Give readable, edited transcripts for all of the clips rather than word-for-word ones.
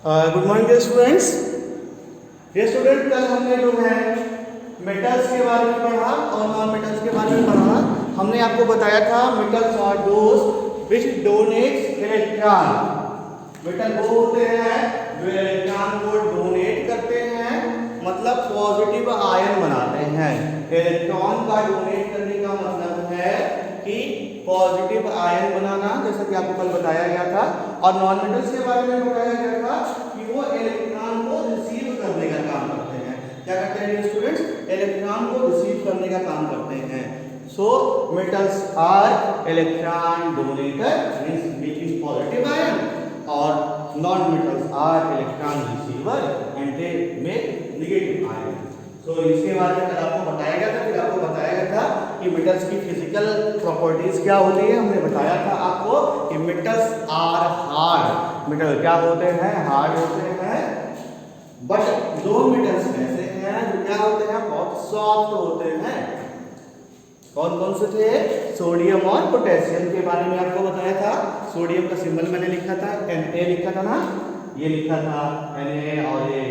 Good morning dear students. ये student कल हमने जो है मेटल्स के बारे में पढ़ा और नॉन मेटल्स के बारे में पढ़ा। हमने आपको बताया था metals are those which donates electron. Metal वो होते हैं जो इलेक्ट्रॉन को डोनेट करते हैं, मतलब पॉजिटिव आयन बनाते हैं। इलेक्ट्रॉन का डोनेट करने का मतलब है कि पॉजिटिव आयन बनाना, जैसा कि आपको कल बताया गया था। और नॉन मेटल्स के बारे में बताया गया था कि वो इलेक्ट्रॉन को रिसीव करने का काम करते हैं। क्या करते हैं स्टूडेंट्स? इलेक्ट्रॉन को रिसीव करने का काम करते हैं। So metals are electron donator which is positive ion, और non metals are electron receiver and they make negative ion. तो इसके बारे में कल आपको बताया गया था। फिर आपको बताया गया था कि मेटल्स की फिजिकल प्रॉपर्टीज क्या होती है। हमने बताया था आपको कि मेटल्स आर हार्ड। मेटल क्या होते हैं? हार्ड होते हैं। बट दो मेटल्स ऐसे हैं जो क्या होते हैं? बहुत सॉफ्ट होते हैं। कौन कौन से थे? सोडियम और पोटेशियम के बारे में आपको बताया था। सोडियम का सिंबल मैंने लिखा था, Na लिखा था ना, ये लिखा था Na, और ये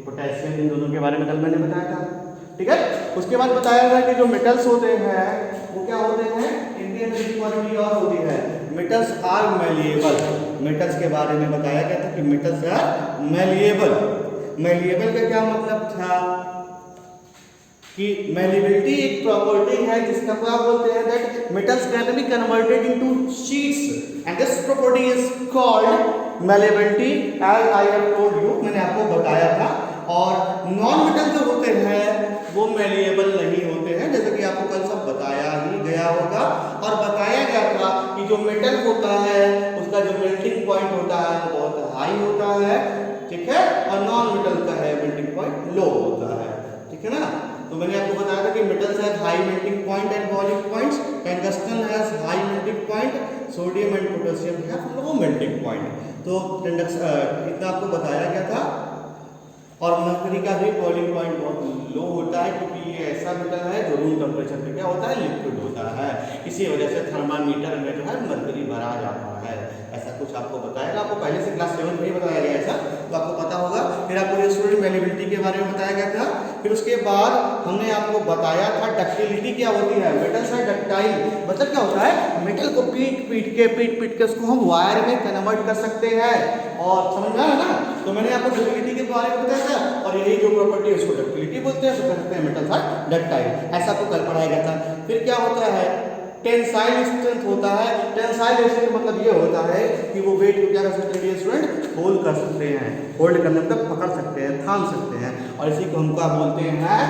पोटेशियम, इन दोनों के बारे में कल मैंने बताया था। ठीक है। उसके बाद बताया था कि जो मेटल्स होते हैं वो क्या होते हैं? इनकी एनर्जी क्वालिटी और होती है। Metals are malleable. मेटल्स के बारे में बताया गया था कि मेटल्स आर मैलिएबल। मैलिएबल का क्या मतलब था कि मैलिबिलिटी एक प्रॉपर्टी है जिसका क्या बोलते हैं? That metals can be converted into sheets and this property is called malleability, as I have told you, मैंने आपको बताया था। और नॉन मेटल जो होते हैं वो मैलिएबल नहीं होते हैं, जैसे कि आपको कल सब बताया ही गया होगा। और बताया गया था कि जो मेटल होता है उसका जो मेल्टिंग पॉइंट होता है वो बहुत हाई होता है, ठीक है, और नॉन मेटल का है मेल्टिंग पॉइंट लो होता है, ठीक है ना। तो मैंने आपको बताया था कि metals have high melting point and boiling points, tungsten has high melting point, sodium and potassium have low melting point. तो इतना आपको बताया गया था। और मरकरी का भी बॉइलिंग पॉइंट बहुत लो होता है, क्योंकि ये ऐसा मेटल है जो रूम टेम्परेचर पे क्या होता है? लिक्विड होता है। इसी वजह से थर्मामीटर में जो है मरकरी भरा जाता है। ऐसा कुछ आपको बताएगा, आपको पहले से क्लास 7 में ही बताया गया ऐसा, तो आपको पता होगा। फिर आपको स्टूडेंट मैलिबिलिटी के बारे में बताया गया था। फिर उसके बाद हमने आपको बताया था डक्टिलिटी क्या होती है। मेटल्स है डक्टाइल, मतलब क्या होता है? मेटल को पीट के उसको हम वायर में कन्वर्ट कर सकते हैं। और समझ में आया ना? तो मैंने आपको डक्टिलिटी के बारे में बताया था, और यही जो प्रॉपर्टी है उसको डक्टिलिटी बोलते हैं। तो कहते हैं मेटल्स आर डक्टाइल। ऐसा आपको कल पढ़ाया गया था। फिर क्या होता है? टेंसाइल स्ट्रेंथ होता है। टेंसाइल स्ट्रेंथ मतलब ये होता है कि वो वेट को क्या कर सकते हैं स्टूडेंट? होल्ड कर सकते हैं। होल्ड करने मतलब पकड़ सकते हैं, थाम सकते हैं, और इसी को हम क्या बोलते हैं?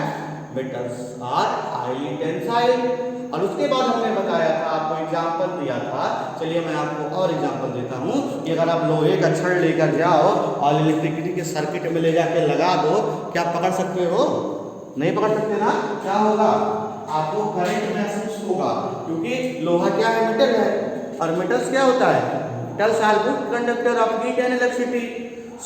Metals are highly tensile. और उसके बाद हमने बताया था, आपको एग्जाम्पल दिया था। चलिए मैं आपको और एग्जाम्पल देता हूँ कि अगर आप लोहे का छड़ लेकर जाओ और इलेक्ट्रिसिटी के सर्किट में ले जाके लगा दो, क्या पकड़ सकते हो? नहीं पकड़ सकते ना। क्या होगा? आपको करंट महसूस होगा, क्योंकि लोहा क्या है? मेटल है। और मेटल्स क्या होता है? Metals are good conductor of heat and electricity.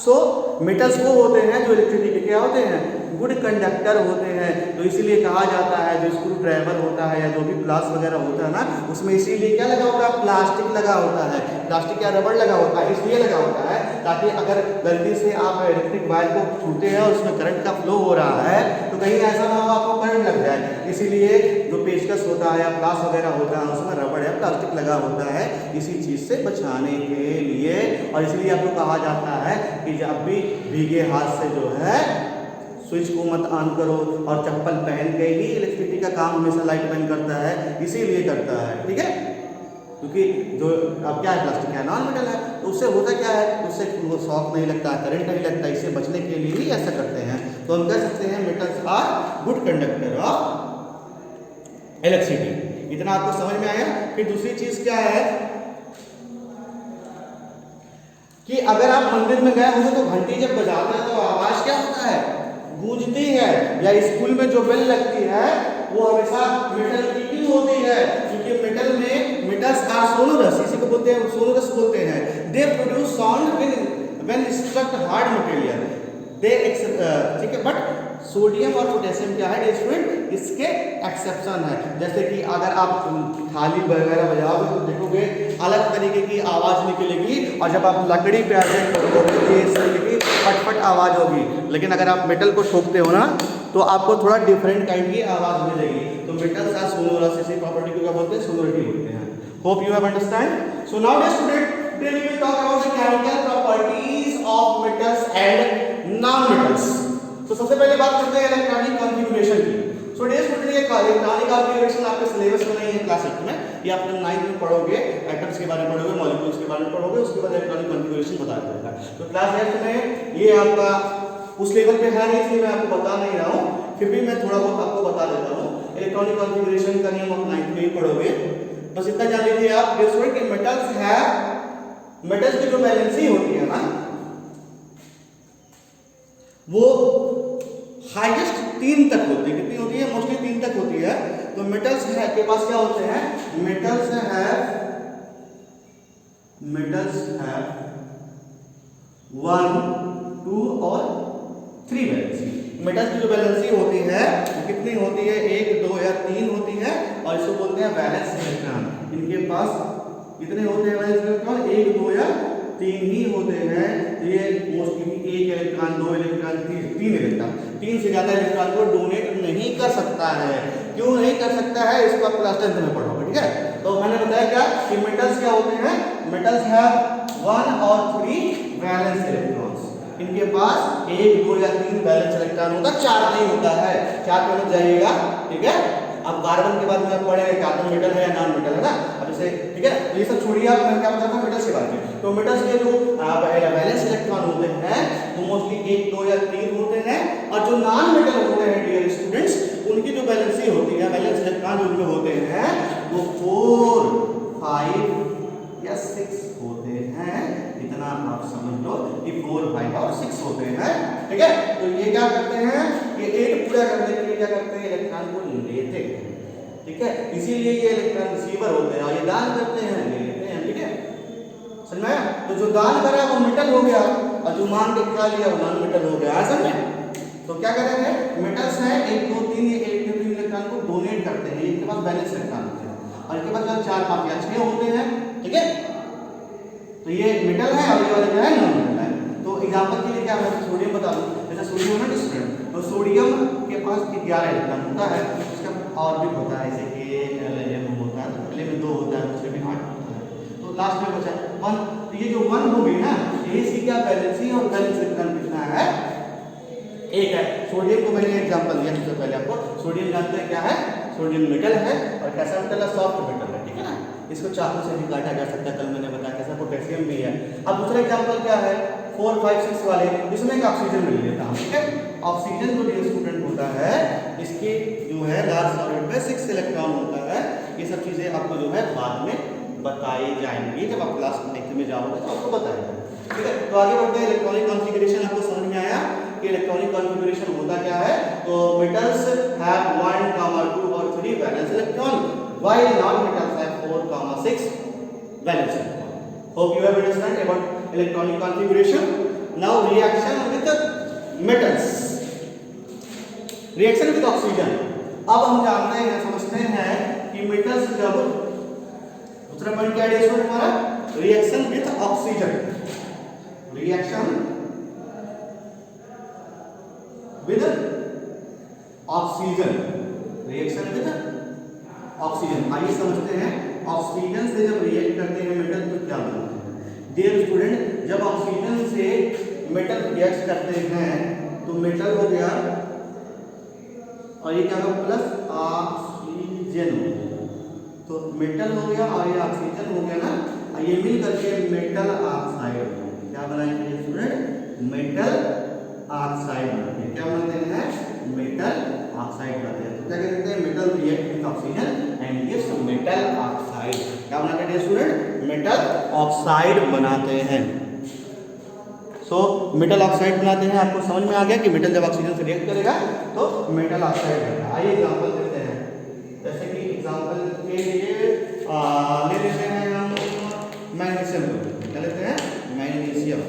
So metals वो होते हैं जो इलेक्ट्रिसिटी के क्या होते हैं? गुड कंडक्टर होते हैं। तो इसीलिए कहा जाता है जो स्क्रू ड्राइवर होता है या जो भी प्लास वगैरह होता है ना, उसमें इसीलिए क्या लगा होता है? प्लास्टिक लगा होता है। प्लास्टिक या रबड़ लगा होता है, इसलिए लगा होता है ताकि अगर गलती से आप इलेक्ट्रिक वायर को छूते हैं और उसमें करंट का फ्लो हो रहा है तो कहीं ऐसा ना हो आपको करंट लग जाए। इसीलिए जो पेचकस होता है या प्लास वगैरह होता है उसमें रबड़ या प्लास्टिक लगा होता है, इसी चीज से बचाने के लिए। और इसलिए आपको कहा जाता है कि जब भी भीगे हाथ से जो है स्विच को मत ऑन करो, और चप्पल पहन के ही इलेक्ट्रिसिटी का काम हमेशा लाइट बंद करता है, इसीलिए करता है, ठीक है। क्योंकि जो अब क्या है? प्लास्टिक है, नॉन मेटल है, तो उससे होता क्या है? उससे वो शॉक नहीं लगता, करंट नहीं लगता। इससे बचने के लिए ही ऐसा करते हैं। तो हम कह सकते हैं metals are good conductor of electricity. इतना आपको समझ में आया। फिर दूसरी चीज क्या है कि अगर आप मंदिर में गए होंगे तो घंटी जब बजाते हैं तो आवाज क्या होता है? गूंजती है। या स्कूल में जो बेल लगती है वो हमेशा मेटल की क्यों होती है? क्योंकि मेटल में मेटल्स आर सोनोरस, इसी को बोलते हैं सोनोरस बोलते हैं। They produce sound when struck hard material, they ठीक है। बट सोडियम और पोटेशियम क्या है स्टूडेंट? इसके एक्सेप्शन है। जैसे कि अगर आप थाली वगैरह बजाओगे तो देखोगे अलग तरीके की आवाज निकलेगी, और जब आप लकड़ी पे आगे करोगे इस तरीके की आवाज़ होगी, लेकिन अगर आप मेटल को ठोकते हो ना तो आपको थोड़ा डिफरेंट काइंड की आवाज़ मिलेगी। तो मेटल्स आर सोनोरस, इसी प्रॉपर्टी को क्या बोलते हैं? सोनोरिटी बोलते हैं। Hope you have understand. So now dear student, today we will talk about the chemical properties of metals and non metals. तो सबसे पहले बात करते हैं इलेक्ट्रॉनिक कॉन्फ़िगरेशन की। सो डियर स्टूडेंट, ये इलेक्ट्रॉनिक कॉन्फ़िगरेशन आपके सिलेबस में नहीं है क्लास 8 में, ये आप 9th में पढ़ोगे, एटम्स के बारे में पढ़ोगे, मॉलिक्यूल्स के बारे में पढ़ोगे, उसके बाद इलेक्ट्रॉनिक कॉन्फ़िगरेशन बता देगा। तो क्लास 8 में ये आपका उस लेवल पे है नहीं, इसलिए मैं आपको बता नहीं रहा हूँ, फिर भी मैं थोड़ा बहुत आपको बता देता हूँ। इलेक्ट्रॉनिक कॉन्फ़िगरेशन का नियम आप 9th में ही पढ़ोगे। बस इतना जान लीजिए आप डियर स्टूडेंट कि मेटल्स है, मेटल्स की जो वैलेंसी होती है ना वो हाईएस्ट 3 तक होती है। कितनी होती है? मोस्टली 3 तक होती है। तो मेटल्स है के पास क्या होते हैं? मेटल्स है 1, 2 और 3 वैलेंसी। मेटल्स की जो वैलेंसी होती है वो कितनी होती है? 1, 2 या 3 होती है, और इसको बोलते हैं वैलेंस इलेक्ट्रॉन। इनके पास कितने होते हैं वैलेंस इलेक्ट्रॉन? 1, 2 या 3 ही होते हैं। ये मोस्टली 1 इलेक्ट्रॉन, 2 इलेक्ट्रॉन, 3 इलेक्ट्रॉन, 3 से ज्यादा इलेक्ट्रॉन को डोनेट नहीं कर सकता है। क्यों नहीं कर सकता है? इसको आप क्लास 10th में पढ़ोगे, ठीक है। तो मैंने बताया क्या कि मेटल्स क्या होते हैं? मेटल्स है 1 और 3 वैलेंस इलेक्ट्रॉन्स। इनके पास 1, 2 या 3 वैलेंस इलेक्ट्रॉन होता है, 4 नहीं होता है। 4 पे मत जाइएगा, ठीक है। अब कार्बन के बाद में आप पढ़ेंगे कार्बन मेटल है या नॉन मेटल है ना, अब इसे, ठीक है। तो ये सब छोड़िए, आप मैं क्या बताता हूँ मेटल्स के बारे में। तो मेटल्स के जो वैलेंस इलेक्ट्रॉन होते हैं वो मोस्टली 1, 2 या 3 होते हैं, और जो नॉन मेटल होते हैं डियर स्टूडेंट्स, उनकी जो वैलेंसी होती है, वैलेंस इलेक्ट्रॉन जो उनके होते हैं वो 4, 5 या 6 होते हैं। इतना आप समझ लो कि 4, 5 और 6 होते हैं, ठीक है। तो ये क्या करते हैं? ये 8 पूरा करने के लिए क्या करते हैं? इलेक्ट्रॉन को लेते हैं, ठीक है। इसीलिए ये इलेक्ट्रॉन रिसीवर होते हैं, और ये दान करते हैं, ले लेते हैं, ठीक है। समझ में आया? तो जो दान करा वो मेटल हो गया, और जो मांग के खा लिया वो नॉन मेटल हो गया। समझ में? तो क्या करेंगे? मेटल्स है 1, 2, 3, ये 1, 2, 3 इलेक्ट्रॉन को डोनेट करते हैं। इनके पास बैलेंस इलेक्ट्रॉन होते हैं, और इनके पास 4, 5 या 6 होते हैं, ठीक है। तो ये मेटल है, और ये वाला जो है नॉन मेटल है। तो एग्जांपल के लिए क्या है? सोडियम बता दूं, जैसे सोडियम है स्टूडेंट, तो सोडियम के पास 11 इलेक्ट्रॉन होता है, उसका ऑर्बिट होता है जैसे कि Lm होता है, तो पहले में 2 होता है, दूसरे में 8 होता है, तो लास्ट में बचा 1। तो ये जो 1 हो गई ना, ये इसकी क्या वैलेंसी और वैलेंस इलेक्ट्रॉन कितना है? 1 है। सोडियम को मैंने एग्जांपल दिया सबसे पहले आपको। सोडियम जानते हैं क्या है? सोडियम मेटल है, और कैसा मेटल है? सॉफ्ट मेटल है, ठीक है ना। इसको चाकू से भी काटा जा सकता है, कल मैंने बताया कैसा। पोटेशियम भी है। अब दूसरा एग्जांपल क्या है? 4, 5, 6 वाले, इसमें एक ऑक्सीजन मिल लेता हूं, ठीक है। ऑक्सीजन जो डियर स्टूडेंट होता है, इसके जो है लास्ट ऑर्बिट में 6 इलेक्ट्रॉन होता है। ये सब चीजें आपको जो है बाद में बताई जाएंगी, जब आप क्लास 9 में जाओगे तो आपको बताएंगे, ठीक है। तो आगे बढ़ते हैं। इलेक्ट्रॉनिक कॉन्फ़िगरेशन आपको समझ में आया कि इलेक्ट्रॉनिक कॉन्फ़िगरेशन होता क्या है? तो मेटल्स हैव 1, 2 और 3 valence electron, while non-metals have 4, 6 valence electron. Hope you have understand about electronic configuration. Now reaction with the metals. Reaction with oxygen. अब हम जानते हैं, समझते हैं कि मेटल्स जब, दूसरा पॉइंट क्या है हमारा? Reaction with oxygen. Reaction with oxygen, reaction with oxygen. आइए समझते हैं ऑक्सीजन से जब रिएक्ट करते हैं मेटल तो क्या बनते हैं। डियर स्टूडेंट, जब ऑक्सीजन से मेटल रिएक्ट करते हैं तो मेटल हो गया, और ये क्या होगा? प्लस ऑक्सीजन हो गया, तो मेटल हो गया और ये ऑक्सीजन हो गया ना, और ये मिल करके मेटल ऑक्साइड हो गया। क्या बनाएंगे स्टूडेंट? मेटल ऑक्साइड बनाते हैं। क्या बनाते हैं? मेटल ऑक्साइड बनाते हैं। तो क्या कहते हैं? Metal react with oxygen and gives metal oxide. क्या बनाते हैं स्टूडेंट? मेटल ऑक्साइड बनाते हैं। सो मेटल ऑक्साइड बनाते हैं। आपको समझ में आ गया कि मेटल जब ऑक्सीजन से रिएक्ट करेगा तो मेटल ऑक्साइड बनेगा। आइए एग्जांपल देते हैं, जैसे कि एग्जांपल के लिए ले लेते हैं हम मैग्नीशियम। क्या लेते हैं? मैग्नीशियम।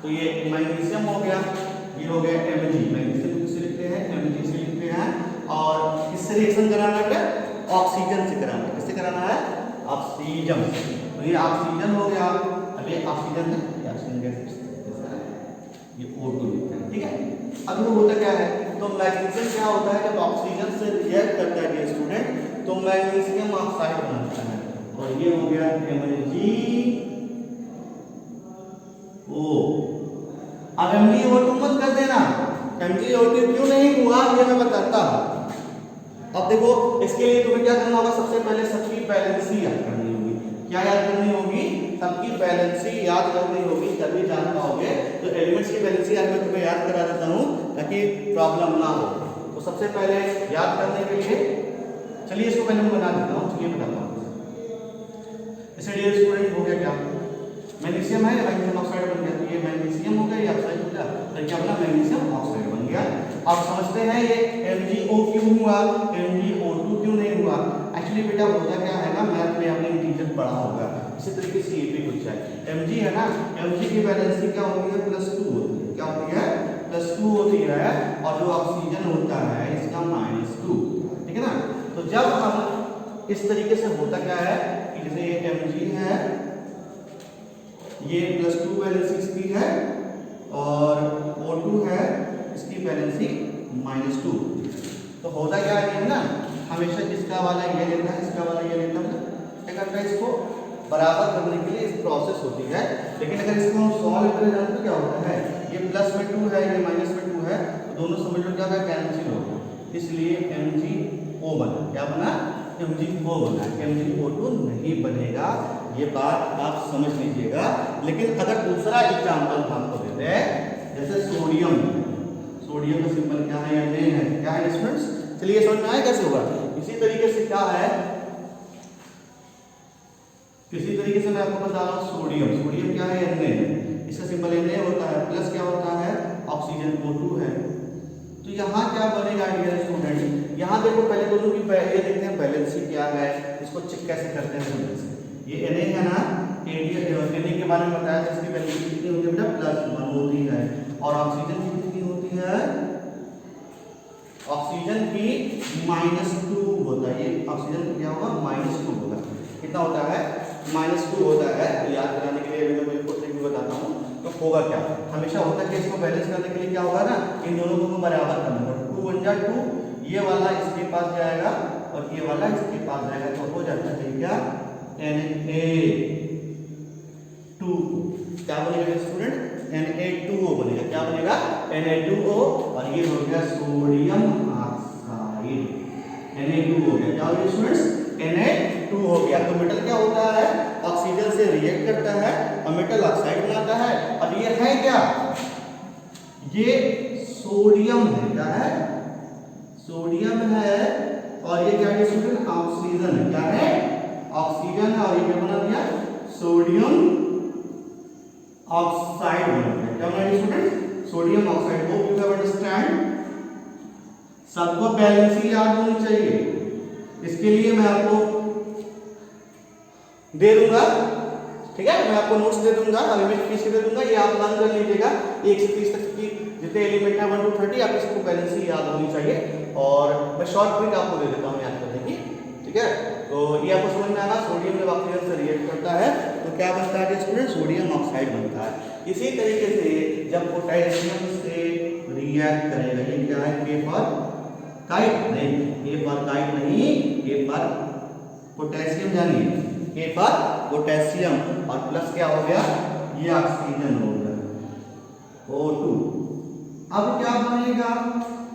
तो ये मैग्नीशियम हो गया, ये हो गया Mg। मैग्नीशियम किससे लिखते हैं? Mg से लिखते हैं। और किससे रिएक्शन कराना है? ऑक्सीजन से कराना है। किससे कराना है? ऑक्सीजन। तो ये ऑक्सीजन हो गया। अब ये ऑक्सीजन है, ऑक्सीजन गैस अब वो होता क्या है, तो मैग्नीशियम क्या होता है, जब ऑक्सीजन से रिएक्ट करता है ये स्टूडेंट तो मैग्नीशियम ऑक्साइड बनता है, और ये हो गया MgO। अब MgO2 मत कर देना, MgO2 क्यों नहीं हुआ ये मैं बताता हूँ। अब देखो इसके लिए तुम्हें क्या करना होगा, सबसे पहले सबकी बैलेंसी याद करनी होगी। क्या याद करनी होगी, सबकी बैलेंसी याद करनी होगी, तभी जान पाओगे। तो एलिमेंट्स की बैलेंसी आज मैं तुम्हें याद करा देता हूँ ताकि प्रॉब्लम ना हो। तो सबसे पहले याद करने के लिए चलिए इसको पहले मैं बना देता हूँ, चलिए बताता हूँ। इसे डियर स्टूडेंट हो गया क्या, मैग्नीशियम है, मैग्नीशियम ऑक्साइड बन गया, तो ये मैग्नीशियम हो गया, ये ऑक्साइड हो गया, तो क्या बना, मैग्नीशियम ऑक्साइड बन गया। अब समझते हैं ये MgO क्यों हुआ, MgO2 क्यों नहीं हुआ। एक्चुअली बेटा होता क्या है ना, मैथ में आपने इंटीजर पढ़ा होगा, इसी तरीके से ये भी कुछ है। Mg है ना, Mg की बैलेंसी क्या होती है, +2 होती है। क्या होती है, +2 होती है, और जो ऑक्सीजन होता है इसका -2, ठीक है ना। तो जब हम इस तरीके से होता क्या है कि जैसे ये Mg है, ये +2 बैलेंसी इसकी है, और O2 है, इसकी बैलेंसी -2। तो होता क्या है ना, हमेशा इसका वाला ये लेता है, इसका वाला ये लेता है, क्या करता है, इसको बराबर करने के लिए इस प्रोसेस होती है। लेकिन अगर इसको हम सॉल्व करें जाए तो क्या होता है, ये +2 है, ये -2 है, तो दोनों समझ लो क्या कैंसिल हो गया, इसलिए MgO बना। क्या बना, MgO बना, MgO2 नहीं बनेगा। ये बात आप समझ लीजिएगा। लेकिन अगर दूसरा एग्जाम्पल आपको देते हैं, जैसे सोडियम, सोडियम का सिंबल क्या है, Na है, क्या है स्टूडेंट्स, चलिए समझ में आया कैसे होगा। इसी तरीके से क्या है, किसी तरीके से मैं आपको बता रहा हूँ, सोडियम, सोडियम क्या है, Na, इसका सिंबल Na होता है, प्लस क्या होता है, ऑक्सीजन O2 है। तो यहाँ क्या बनेगा डियर स्टूडेंट, यहाँ देखो पहले दोनों की ये देखते हैं बैलेंसी क्या है, इसको चेक कैसे करते हैं बैलेंसी। ये Na है ना, Na के बारे में बताया था, इसकी बैलेंसी कितनी होती है बेटा, +1 होती है, और ऑक्सीजन की कितनी होती है, ऑक्सीजन की -2 होता है। ये ऑक्सीजन क्या होगा, -2 होगा। कितना होता है, -2 होता है। तो याद कराने के लिए मैं आपको ट्रिक भी बताता हूँ। तो होगा क्या, हमेशा होता है कि इसको बैलेंस करने के लिए क्या होगा ना, इन दोनों को बराबर करना होगा। 2 × 2, ये वाला इसके पास जाएगा और ये वाला इसके पास जाएगा, तो हो जाता है क्या, Na2। क्या बनेगा स्टूडेंट, Na2O बनेगा। क्या बनेगा, Na2O, और ये हो गया सोडियम ऑक्साइड, Na2 हो गया। क्या हो गया स्टूडेंट्स, Na2 हो गया। तो मेटल क्या होता है, ऑक्सीजन से रिएक्ट करता है और मेटल ऑक्साइड बनाता है। अब ये है क्या, ये सोडियम है, क्या है, सोडियम है, और ये क्या है स्टूडेंट, ऑक्सीजन है। क्या है, ऑक्सीजन है, और ये क्या बना दिया, सोडियम ऑक्साइड बना दिया। क्या बना दिया student, sodium oxide. Hope you have understand. सबको बैलेंसी याद होनी चाहिए, इसके लिए मैं आपको दे दूंगा, ठीक है, मैं आपको नोट्स दे दूंगा, इमेज फीस दे दूंगा, ये आप लर्न कर लीजिएगा। 1 से 30 तक की जितने एलिमेंट है 1 to 30 आप इसको बैलेंसी याद होनी चाहिए, और मैं शॉर्ट ट्रिक आपको दे देता हूँ याद करने की, ठीक है। तो ये आपको समझ में आएगा, सोडियम जब ऑक्सीजन से रिएक्ट करता है तो क्या बनता है स्टूडेंट, सोडियम ऑक्साइड बनता है। इसी तरीके से जब पोटेशियम से रिएक्ट करेगा, ये क्या है, K फॉर काइट नहीं, K फॉर काइट नहीं, K फॉर पोटेशियम, जानिए K फॉर पोटेशियम, और प्लस क्या हो गया, ये ऑक्सीजन हो गया O2। अब क्या बनेगा,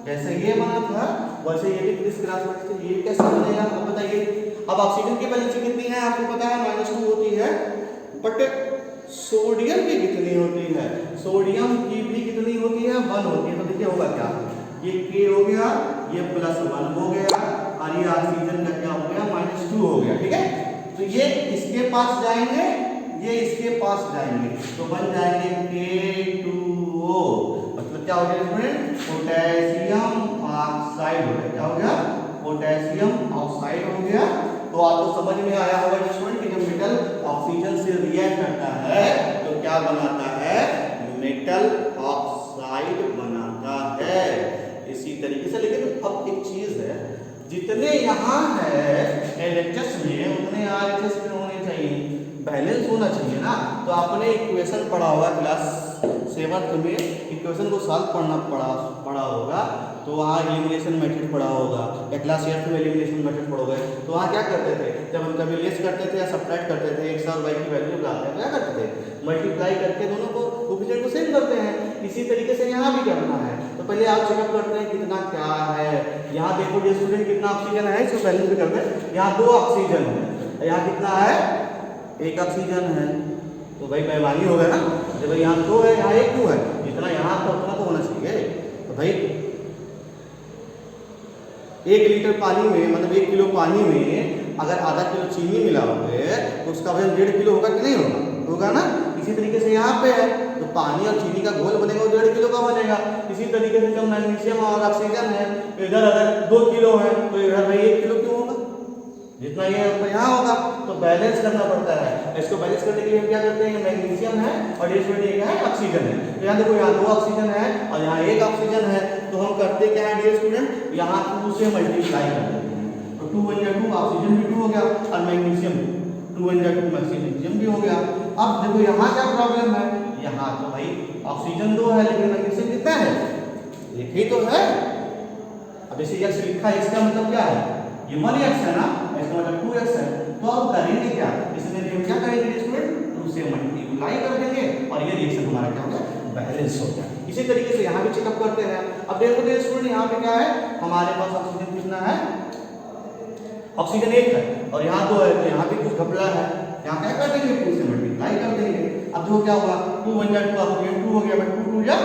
जैसे ये बना था वैसे ये भी इस ग्राफ में ये कैसे बनेगा, अब बताइए। अब ऑक्सीजन की बैलेंसी कितनी है आपको पता है, -2 होती है, बट सोडियम की कितनी होती है, सोडियम की भी कितनी होती है, 1 होती है। तो देखिए होगा क्या, ये K हो गया, ये +1 हो गया, और ये ऑक्सीजन का क्या हो गया, -2 हो गया, ठीक है। तो ये इसके पास जाएंगे, ये इसके पास जाएंगे, तो बन जाएंगे K2O। मतलब क्या हो गया स्टूडेंट, पोटेशियम ऑक्साइड हो गया। क्या हो गया, पोटेशियम ऑक्साइड हो गया। तो आपको समझ में आया होगा स्टूडेंट कि जब मेटल ऑक्सीजन से रिएक्ट करता है तो क्या बनाता है, मेटल ऑक्साइड बनाता है। इसी तरीके से, लेकिन अब एक चीज है, जितने यहाँ है एलएचएस में उतने आरएचएस में होने चाहिए, बैलेंस होना चाहिए ना। तो आपने इक्वेशन पढ़ा होगा क्लास 7 बार तुम्हें इक्वेशन को सॉल्व पढ़ा होगा तो वहाँ एलिमिनेशन मेथड पढ़ा होगा या क्लास 8 में एलिमिनेशन मेथड पढ़ोगे तो वहाँ क्या करते थे, जब हम कभी लेस करते थे या सब्ट्रैक्ट करते थे एक्स और वाई की वैल्यू निकालते हैं क्या करते थे, मल्टीप्लाई करके दोनों को कोएफिशिएंट को सेम करते हैं। इसी तरीके से यहाँ भी करना है। तो पहले आप चेकअप करते हैं कितना क्या है। यहाँ देखो डियर स्टूडेंट कितना ऑक्सीजन है, इसको बैलेंस भी करते हैं। यहाँ 2 ऑक्सीजन है, यहाँ कितना है 1 ऑक्सीजन है, तो भाई बेईमानी होगा ना, जब यहाँ 2 है यहाँ 1 2 है, जितना यहाँ था उतना तो होना चाहिए। तो भाई 1 लीटर पानी में मतलब 1 किलो पानी में अगर आधा किलो चीनी मिलाओगे तो उसका वजन 1.5 किलो होगा कि नहीं होगा, होगा ना। इसी तरीके से यहाँ पे है तो पानी और चीनी का घोल बनेगा वो 1.5 किलो का बनेगा। इसी तरीके से जब मैग्नीशियम और ऑक्सीजन है तो इधर अगर 2 किलो है तो इधर भाई 1 किलो क्यों होगा, जितना ये है यहाँ होगा। तो बैलेंस करना पड़ता है। इसको बैलेंस करने के लिए हम क्या करते हैं, मैग्नीशियम है और ये क्या है ऑक्सीजन है। तो यहाँ देखो यहाँ 2 ऑक्सीजन है और यहाँ 1 ऑक्सीजन है, तो हम करते क्या है डियर स्टूडेंट, यहाँ 2 से मल्टीप्लाई कर देते हैं। तो 2 1 2 ऑक्सीजन भी 2 हो गया और मैग्नीशियम 2 1 2 मैग्नीशियम भी हो गया। अब देखो यहाँ क्या प्रॉब्लम है, यहाँ तो भाई ऑक्सीजन 2 है लेकिन मैग्नीशियम कितना है, 1 ही तो है। अब जैसे x लिखा है इसका मतलब क्या है, ये 1x है ना, इसका मतलब 2x है। तो अब करेंगे क्या, इसमें हम क्या करेंगे स्टूडेंट, 2 से मल्टीप्लाई कर देंगे और ये रिएक्शन हमारा क्या होगा, बैलेंस हो जाए। इसी तरीके से यहाँ भी चेकअप करते हैं। अब देखो स्टूडेंट यहाँ पे क्या है, हमारे पास ऑक्सीजन कितना है, ऑक्सीजन 1 है और यहाँ 2 है, तो यहाँ पे कुछ घपला है, यहाँ क्या कर देंगे 2 से मल्टीप्लाई कर देंगे। अब देखो क्या होगा, 2 1 2 ऑक्सीजन 2 हो गया, 2 2 या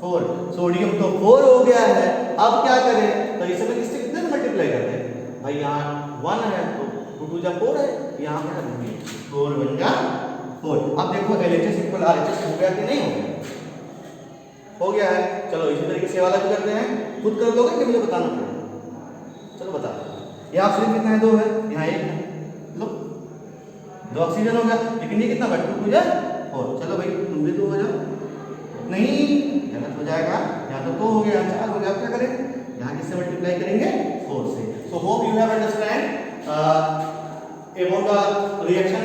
4, सोडियम तो 4 हो गया है। अब क्या करें, तो इसमें किससे कितने मल्टीप्लाई करते हैं भाई, यहाँ 1 है तो 2 2 जा 4 है, यहाँ पे 4 1 जा 4। अब देखो LHS इक्वल RHS हो गया कि नहीं हो गया, हो गया है। चलो इसी तरीके से वाला भी करते हैं, खुद कर लोगे कि मुझे बताना पड़ेगा, चलो बता। यहाँ ऑक्सीजन कितना है, 2 है, यहाँ 1 है, लो 2 ऑक्सीजन हो गया, लेकिन ये कितना बैठ 2 2 जा 4। चलो भाई तुम भी 2 हो जाओ, नहीं गलत हो जाएगा, यहाँ तो 2 हो गया, 4 हो गया। अब क्या करें, यहाँ किससे मल्टीप्लाई करेंगे, 4 से। So hope you have understand about the reaction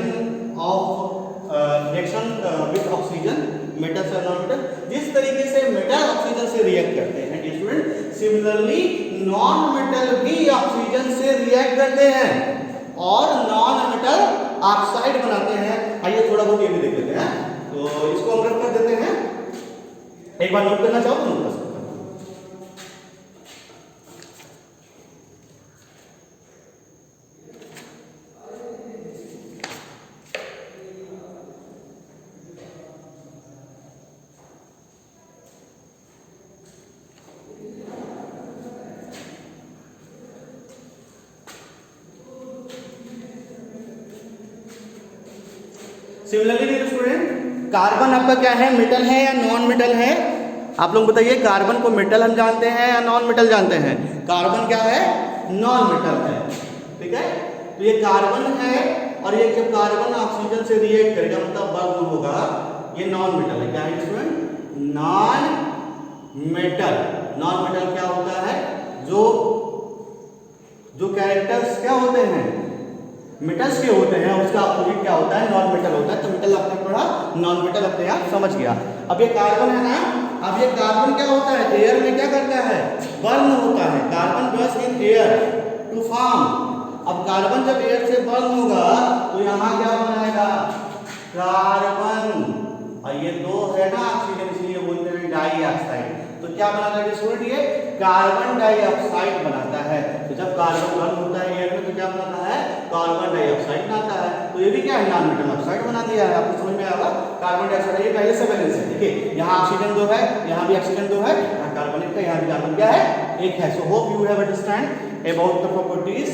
with oxygen, metals और नॉन मेटल। जिस तरीके से मेटल ऑक्सीजन से रिएक्ट करते हैं स्टूडेंट, सिमिलरली नॉन मेटल भी ऑक्सीजन से रिएक्ट करते हैं और नॉन मेटल ऑक्साइड बनाते हैं। आइए थोड़ा बहुत ये भी देख लेते हैं, तो इसको हम रख कर देते हैं, एक बार नोट करना चाहो तो नोट कर सकते हैं। सिमिलरली स्टूडेंट, कार्बन आपका क्या है, मेटल है या नॉन मेटल है, आप लोग बताइए। कार्बन को मेटल हम जानते हैं या नॉन मेटल जानते हैं, कार्बन क्या है, नॉन मेटल है, ठीक है। तो ये कार्बन है और ये जब कार्बन ऑक्सीजन से रिएक्ट करेगा मतलब बर्न होगा, ये नॉन मेटल है। क्या है student, non metal. Non metal क्या होता है, जो कैरेक्टर्स क्या होते हैं, मेटल्स के होते हैं, उसका अपोजिट क्या होता है, नॉन मेटल होता है। तो मेटल आपने पढ़ा, नॉन मेटल अपने आप समझ गया। अब ये कार्बन है ना, अब ये कार्बन क्या होता है, एयर में क्या करता है, बर्न होता है। Carbon gas in air to form. अब कार्बन जब एयर से बर्न होगा तो यहाँ क्या बनाएगा, कार्बन, और ये 2 है ना ऑक्सीजन, इसलिए बोलते हैं डाइऑक्साइड। तो क्या बनाता है स्टूडेंट, ये कार्बन डाइऑक्साइड बनाता है। तो जब कार्बन बर्न होता है एयर में तो क्या बनाता है, कार्बन डाइऑक्साइड बनाता है। तो ये भी क्या है, नॉन मेटल ऑक्साइड बना दिया है। आपको समझ में आया, कार्बन डाइऑक्साइड ये पहले से बैलेंस है, ठीक है। यहाँ ऑक्सीजन 2 है, यहाँ भी ऑक्सीजन 2 है, यहाँ कार्बन 1 है, यहाँ भी कार्बन क्या है, 1 है। So hope you have understand about the properties,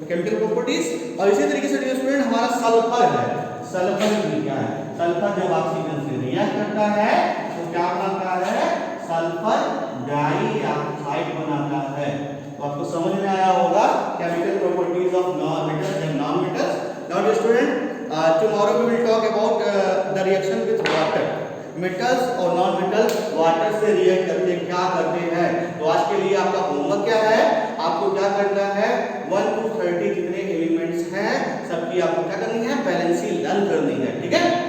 chemical properties. और इसी तरीके से डियर स्टूडेंट हमारा सल्फर है। सल्फर भी क्या है, सल्फर जब ऑक्सीजन से रिएक्ट करता है तो क्या बनाता है, सल्फर डाइऑक्साइड बनाता है। तो आपको समझ में आया होगा chemical properties of non metals and non metals. Now dear student, tomorrow we will talk about the reaction with water. Metals और नॉन मेटल्स वाटर से रिएक्ट करते क्या करते हैं। तो आज के लिए आपका होमवर्क क्या है, आपको क्या करना है, 1 to 30 जितने एलिमेंट्स हैं सबकी आपको क्या करनी है, बैलेंसिंग लर्न करनी है, ठीक है।